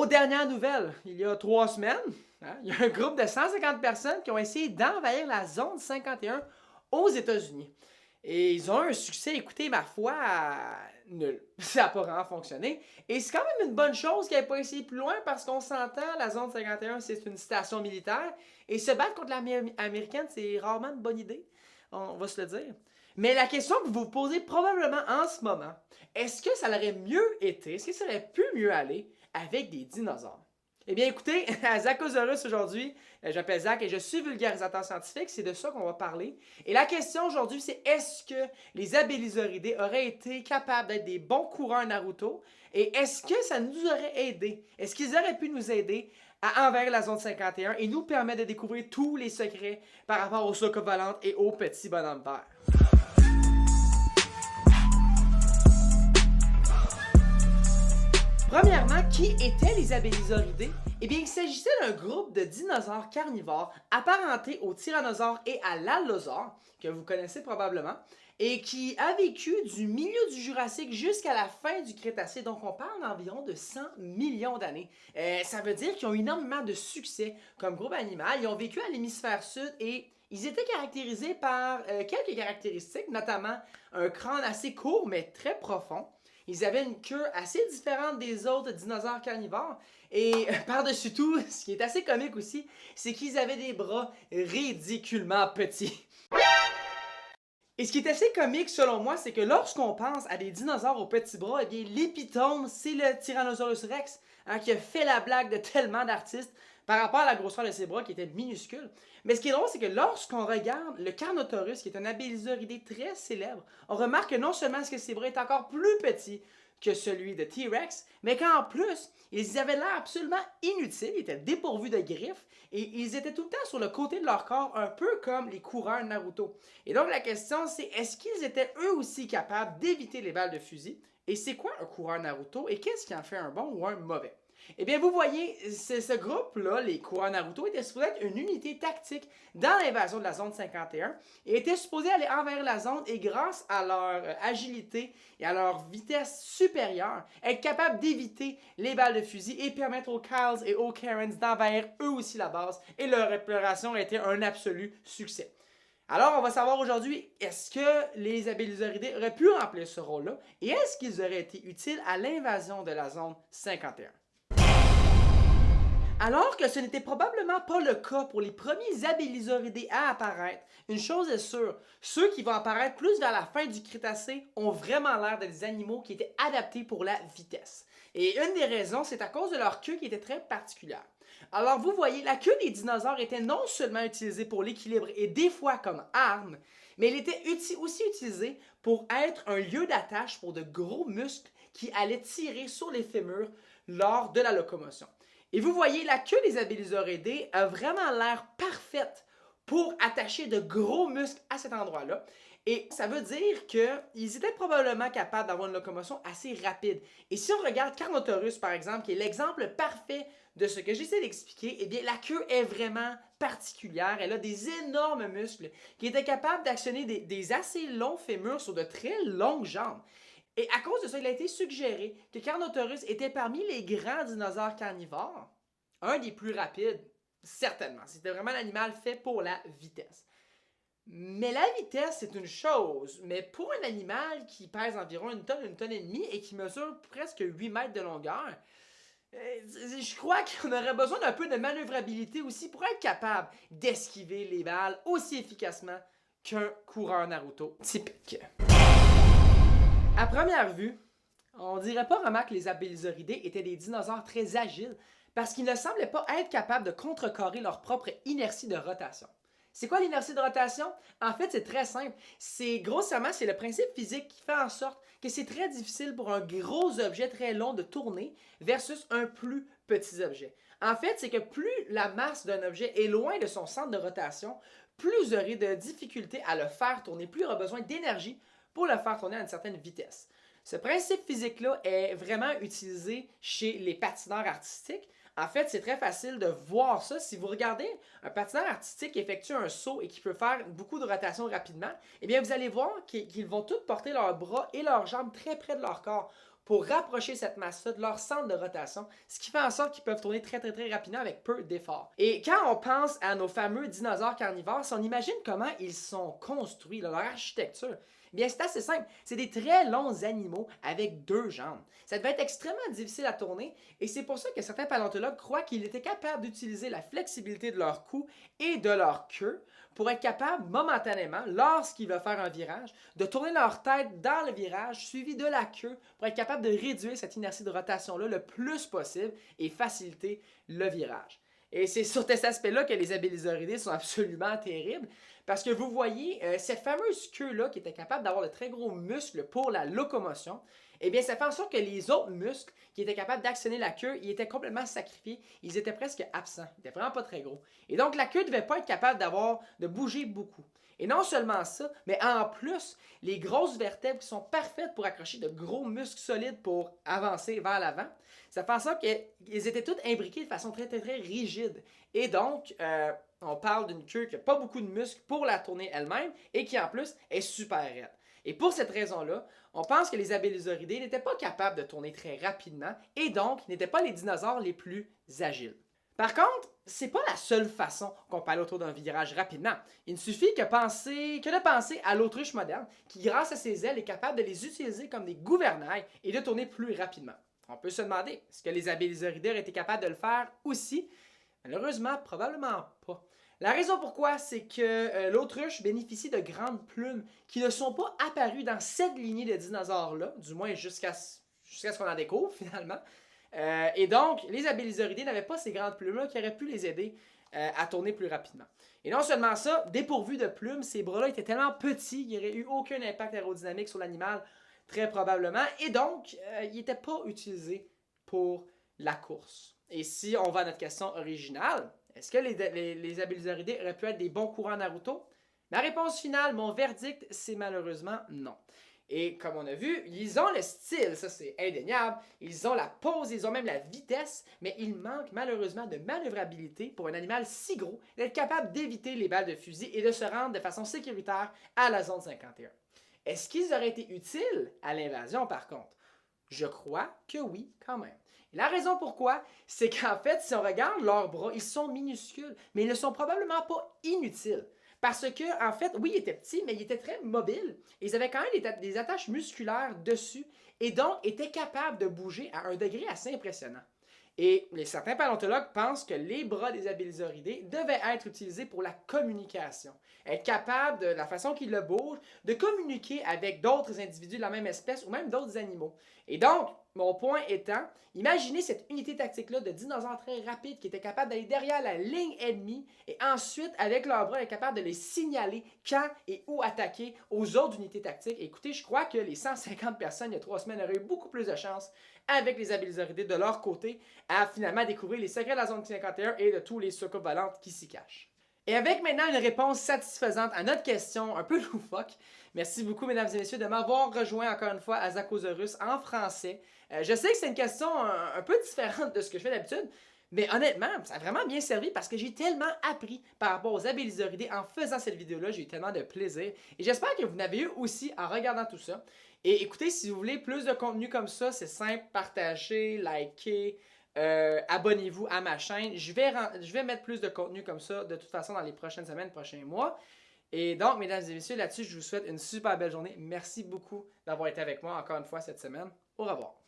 Aux dernières nouvelles, il y a 3 semaines, il y a un groupe de 150 personnes qui ont essayé d'envahir la zone 51 aux États-Unis. Et ils ont eu un succès, écoutez, ma foi, nul. Ça n'a pas vraiment fonctionné. Et c'est quand même une bonne chose qu'ils n'aient pas essayé plus loin parce qu'on s'entend, la zone 51, c'est une station militaire. Et se battre contre l'armée américaine, c'est rarement une bonne idée. On va se le dire. Mais la question que vous vous posez probablement en ce moment, est-ce que ça aurait mieux été, est-ce que ça aurait pu mieux aller avec des dinosaures? Eh bien, écoutez, à Zachosaurus aujourd'hui, je m'appelle Zach et je suis vulgarisateur scientifique, c'est de ça qu'on va parler. Et la question aujourd'hui, c'est est-ce que les Abélizauridés auraient été capables d'être des bons coureurs Naruto? Et est-ce que ça nous aurait aidé? Est-ce qu'ils auraient pu nous aider à envers la zone 51 et nous permettre de découvrir tous les secrets par rapport aux socovolantes et aux petits bonhommes verts? Premièrement, qui étaient les Abélizauridés? Eh bien, il s'agissait d'un groupe de dinosaures carnivores apparentés aux tyrannosaures et à l'allosaure, que vous connaissez probablement, et qui a vécu du milieu du Jurassique jusqu'à la fin du Crétacé, donc on parle d'environ de 100 millions d'années. Ça veut dire qu'ils ont énormément de succès comme groupe animal. Ils ont vécu à l'hémisphère sud et ils étaient caractérisés par quelques caractéristiques, notamment un crâne assez court mais très profond. Ils avaient une queue assez différente des autres dinosaures carnivores. Et par-dessus tout, ce qui est assez comique aussi, c'est qu'ils avaient des bras ridiculement petits. Et ce qui est assez comique selon moi, c'est que lorsqu'on pense à des dinosaures aux petits bras, eh bien l'épitome, c'est le Tyrannosaurus Rex, qui a fait la blague de tellement d'artistes par rapport à la grosseur de ses bras qui était minuscule. Mais ce qui est drôle, c'est que lorsqu'on regarde le Carnotaurus, qui est un Abélizauridé très célèbre, on remarque que non seulement est-ce que ses bras est encore plus petits que celui de T-Rex, mais qu'en plus, ils avaient l'air absolument inutiles, ils étaient dépourvus de griffes, et ils étaient tout le temps sur le côté de leur corps, un peu comme les coureurs Naruto. Et donc la question c'est, est-ce qu'ils étaient eux aussi capables d'éviter les balles de fusil? Et c'est quoi un coureur Naruto, et qu'est-ce qui en fait un bon ou un mauvais? Eh bien, vous voyez, ce groupe-là, les coureurs Naruto, était supposé être une unité tactique dans l'invasion de la zone 51 et était supposé aller envers la zone et grâce à leur agilité et à leur vitesse supérieure, être capable d'éviter les balles de fusil et permettre aux Kyles et aux Karens d'envahir eux aussi la base et leur opération a été un absolu succès. Alors, on va savoir aujourd'hui, est-ce que les Abélizauridés auraient pu remplir ce rôle-là et est-ce qu'ils auraient été utiles à l'invasion de la zone 51? Alors que ce n'était probablement pas le cas pour les premiers Abélizauridés à apparaître, une chose est sûre, ceux qui vont apparaître plus vers la fin du Crétacé ont vraiment l'air d'être des animaux qui étaient adaptés pour la vitesse. Et une des raisons, c'est à cause de leur queue qui était très particulière. Alors vous voyez, la queue des dinosaures était non seulement utilisée pour l'équilibre et des fois comme arme, mais elle était aussi utilisée pour être un lieu d'attache pour de gros muscles qui allaient tirer sur les fémurs lors de la locomotion. Et vous voyez, la queue des Abélizauridés a vraiment l'air parfaite pour attacher de gros muscles à cet endroit-là. Et ça veut dire qu'ils étaient probablement capables d'avoir une locomotion assez rapide. Et si on regarde Carnotaurus, par exemple, qui est l'exemple parfait de ce que j'essaie d'expliquer, eh bien, la queue est vraiment particulière. Elle a des énormes muscles qui étaient capables d'actionner des assez longs fémurs sur de très longues jambes. Et à cause de ça, il a été suggéré que Carnotaurus était parmi les grands dinosaures carnivores, un des plus rapides, certainement. C'était vraiment l'animal fait pour la vitesse. Mais la vitesse, c'est une chose, mais pour un animal qui pèse environ une tonne et demie et qui mesure presque 8 mètres de longueur, je crois qu'on aurait besoin d'un peu de manœuvrabilité aussi pour être capable d'esquiver les balles aussi efficacement qu'un coureur Naruto typique. À première vue, on dirait pas vraiment que les Abélizauridés étaient des dinosaures très agiles parce qu'ils ne semblaient pas être capables de contrecarrer leur propre inertie de rotation. C'est quoi l'inertie de rotation? En fait, c'est très simple. Grossièrement, c'est le principe physique qui fait en sorte que c'est très difficile pour un gros objet très long de tourner versus un plus petit objet. En fait, c'est que plus la masse d'un objet est loin de son centre de rotation, plus vous aurez de difficultés à le faire tourner, plus il aura besoin d'énergie pour le faire tourner à une certaine vitesse. Ce principe physique-là est vraiment utilisé chez les patineurs artistiques. En fait, c'est très facile de voir ça. Si vous regardez un patineur artistique qui effectue un saut et qui peut faire beaucoup de rotation rapidement, eh bien, vous allez voir qu'ils vont tous porter leurs bras et leurs jambes très près de leur corps pour rapprocher cette masse-là de leur centre de rotation, ce qui fait en sorte qu'ils peuvent tourner très rapidement avec peu d'efforts. Et quand on pense à nos fameux dinosaures carnivores, si on imagine comment ils sont construits, leur architecture, eh bien c'est assez simple. C'est des très longs animaux avec 2 jambes. Ça devait être extrêmement difficile à tourner et c'est pour ça que certains paléontologues croient qu'ils étaient capables d'utiliser la flexibilité de leur cou et de leur queue pour être capables momentanément, lorsqu'ils veulent faire un virage, de tourner leur tête dans le virage suivi de la queue pour être capable de réduire cette inertie de rotation-là le plus possible et faciliter le virage. Et c'est sur cet aspect-là que les abélisauridés sont absolument terribles parce que vous voyez, cette fameuse queue-là qui était capable d'avoir de très gros muscles pour la locomotion, eh bien, ça fait en sorte que les autres muscles qui étaient capables d'actionner la queue, ils étaient complètement sacrifiés. Ils étaient presque absents. Ils étaient vraiment pas très gros. Et donc, la queue ne devait pas être capable de bouger beaucoup. Et non seulement ça, mais en plus, les grosses vertèbres qui sont parfaites pour accrocher de gros muscles solides pour avancer vers l'avant, ça fait en sorte qu'ils étaient tous imbriqués de façon très rigide. Et donc, on parle d'une queue qui n'a pas beaucoup de muscles pour la tourner elle-même et qui en plus est super raide. Et pour cette raison-là, on pense que les abélisauridés n'étaient pas capables de tourner très rapidement et donc n'étaient pas les dinosaures les plus agiles. Par contre, c'est pas la seule façon qu'on peut aller autour d'un virage rapidement. Il ne suffit que de penser à l'autruche moderne qui, grâce à ses ailes, est capable de les utiliser comme des gouvernails et de tourner plus rapidement. On peut se demander, est-ce que les abélisauridés auraient été capables de le faire aussi? Malheureusement, probablement pas. La raison pourquoi, c'est que l'autruche bénéficie de grandes plumes qui ne sont pas apparues dans cette lignée de dinosaures-là, du moins jusqu'à ce qu'on en découvre finalement. Et donc, les abélisauridés n'avaient pas ces grandes plumes-là qui auraient pu les aider à tourner plus rapidement. Et non seulement ça, dépourvus de plumes, ces bras-là étaient tellement petits qu'il n'y aurait eu aucun impact aérodynamique sur l'animal, très probablement, et donc, ils n'étaient pas utilisés pour la course. Et si on va à notre question originale, est-ce que les abélisauridés auraient pu être des bons coureurs Naruto? Ma réponse finale, mon verdict, c'est malheureusement non. Et comme on a vu, ils ont le style, ça c'est indéniable, ils ont la pose, ils ont même la vitesse, mais il manque malheureusement de manœuvrabilité pour un animal si gros d'être capable d'éviter les balles de fusil et de se rendre de façon sécuritaire à la zone 51. Est-ce qu'ils auraient été utiles à l'invasion par contre? Je crois que oui, quand même. Et la raison pourquoi, c'est qu'en fait, si on regarde leurs bras, ils sont minuscules, mais ils ne sont probablement pas inutiles. Parce que, en fait, oui, ils étaient petits, mais ils étaient très mobiles. Et ils avaient quand même des attaches musculaires dessus et donc étaient capables de bouger à un degré assez impressionnant. Et certains paléontologues pensent que les bras des abélisauridés devaient être utilisés pour la communication. Être capable, de la façon qu'ils le bougent, de communiquer avec d'autres individus de la même espèce ou même d'autres animaux. Et donc, mon point étant, imaginez cette unité tactique-là de dinosaures très rapides qui étaient capables d'aller derrière la ligne ennemie et ensuite, avec leurs bras, être capables de les signaler quand et où attaquer aux autres unités tactiques. Et écoutez, je crois que les 150 personnes il y a 3 semaines auraient eu beaucoup plus de chance avec les abélisauridés de leur côté à finalement découvrir les secrets de la zone 51 et de tous les soucoupes volantes qui s'y cachent. Et avec maintenant une réponse satisfaisante à notre question un peu loufoque, merci beaucoup mesdames et messieurs de m'avoir rejoint encore une fois à Zachosaurus en français. Je sais que c'est une question un peu différente de ce que je fais d'habitude, mais honnêtement, ça a vraiment bien servi parce que j'ai tellement appris par rapport aux abélisauridés en faisant cette vidéo-là. J'ai eu tellement de plaisir. Et j'espère que vous n'avez eu aussi en regardant tout ça. Et écoutez, si vous voulez plus de contenu comme ça, c'est simple, partagez, likez, abonnez-vous à ma chaîne. Je vais mettre plus de contenu comme ça de toute façon dans les prochaines semaines, prochains mois. Et donc, mesdames et messieurs, là-dessus, je vous souhaite une super belle journée. Merci beaucoup d'avoir été avec moi encore une fois cette semaine. Au revoir.